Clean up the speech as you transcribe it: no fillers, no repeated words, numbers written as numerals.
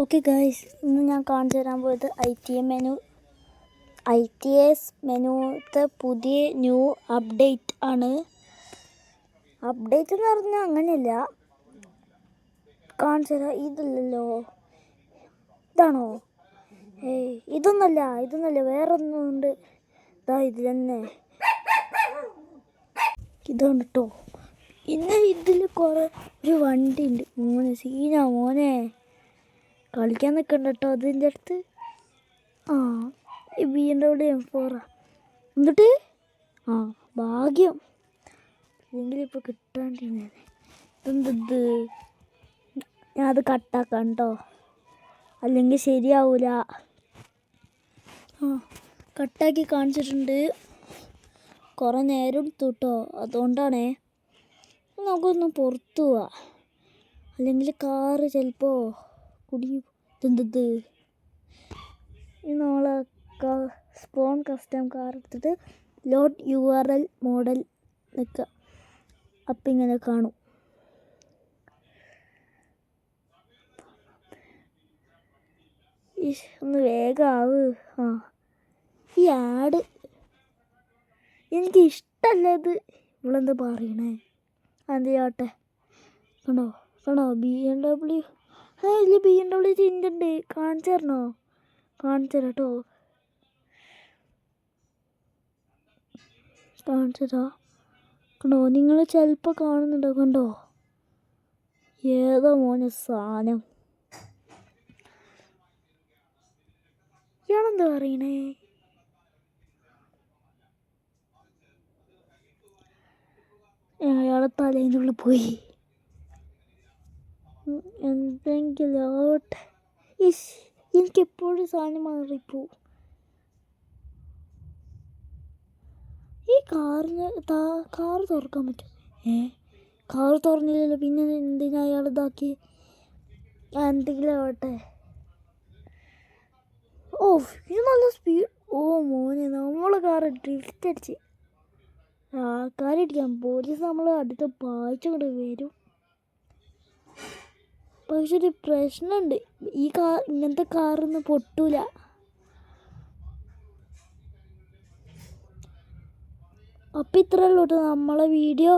Okay guys, ഇന്ന് ഞാൻ കാണിച്ചു തരാൻ പോയത് ഐ ടി എസ് മെനുത്തെ പുതിയ ന്യൂ അപ്ഡേറ്റ് ആണ്. അപ്ഡേറ്റ് എന്ന് പറഞ്ഞാൽ അങ്ങനെയല്ല, കാണിച്ചു തരാം. ഇതല്ലല്ലോ, ഇതാണോ? ഇതൊന്നല്ല, വേറൊന്നുണ്ട്. ഇത് തന്നെ, ഇതാണ് കേട്ടോ. ഇന്ന് ഇതിൽ ഒരു വണ്ടി ഉണ്ട്. മോനെ കളിക്കാൻ നിൽക്കണ്ട കേട്ടോ അതിൻ്റെ അടുത്ത്. ഈ BMW M4 എന്നിട്ട് ഭാഗ്യം ഇല്ലെങ്കിലിപ്പോൾ കിട്ടാണ്ടിരുന്നേ. എന്ത് ഞാൻ അത് കട്ടാക്കാം കേട്ടോ, അല്ലെങ്കിൽ ശരിയാവൂല. കട്ടാക്കി കാണിച്ചിട്ടുണ്ട്. കുറേ നേരം എടുത്തു കേട്ടോ, അതുകൊണ്ടാണേ. നമുക്കൊന്ന് പുറത്തു പോവാം, അല്ലെങ്കിൽ കാറ് ചിലപ്പോൾ ഇത് നമ്മളെ സ്പോൺ കസ്റ്റം കാർ എടുത്തിട്ട് ലോഡ് URL മോഡൽ നിൽക്കുക. അപ്പം ഇങ്ങനെ കാണും. ഒന്ന് വേഗാവ്. ഈ ആഡ് എനിക്ക് ഇഷ്ടമല്ലത്. ഇവളെന്താ പറയണേ? എന്ത് ചെയ്യട്ടെ? കണ്ടോ BMW. ഇതിൽ BMW ചിന്തുണ്ട്. കാണിച്ചു തരണോ? കാണിച്ചു തരാം കേട്ടോ, കാണിച്ചതാ. കണ്ടോ, നിങ്ങൾ ചിലപ്പോൾ കാണുന്നുണ്ടോ? കണ്ടോ, ഏതോ മോനെ സാധനം. ഇയാളെന്താ പറയണേ? അയാളെ തലേൻ്റെ ഉള്ളിൽ പോയി. എന്തെങ്കിലും ആവട്ടെ. എനിക്കെപ്പോഴും സാധനം മാറിപ്പോവും. ഈ കാറ് തുറക്കാൻ പറ്റും. കാറ് തുറന്നില്ലല്ലോ, പിന്നെ എന്തിനാ അയാൾ ഇതാക്കി? എന്തെങ്കിലും ആവട്ടെ. ഇത് നല്ല സ്പീഡ്. മോനെ, നമ്മളെ കാറ് ഡ്രിഫ്റ്റ് അടിച്ച് ആൾക്കാരടിക്കാം. പോലീസ് നമ്മൾ അടുത്ത് പായിച്ചുകൊണ്ട് വരും. പക്ഷെ ഒരു പ്രശ്നമുണ്ട്, ഇങ്ങനത്തെ കാറൊന്നും പൊട്ടൂല. അപ്പം ഇത്രയേ ഉള്ളൂ കേട്ടോ നമ്മളെ വീഡിയോ.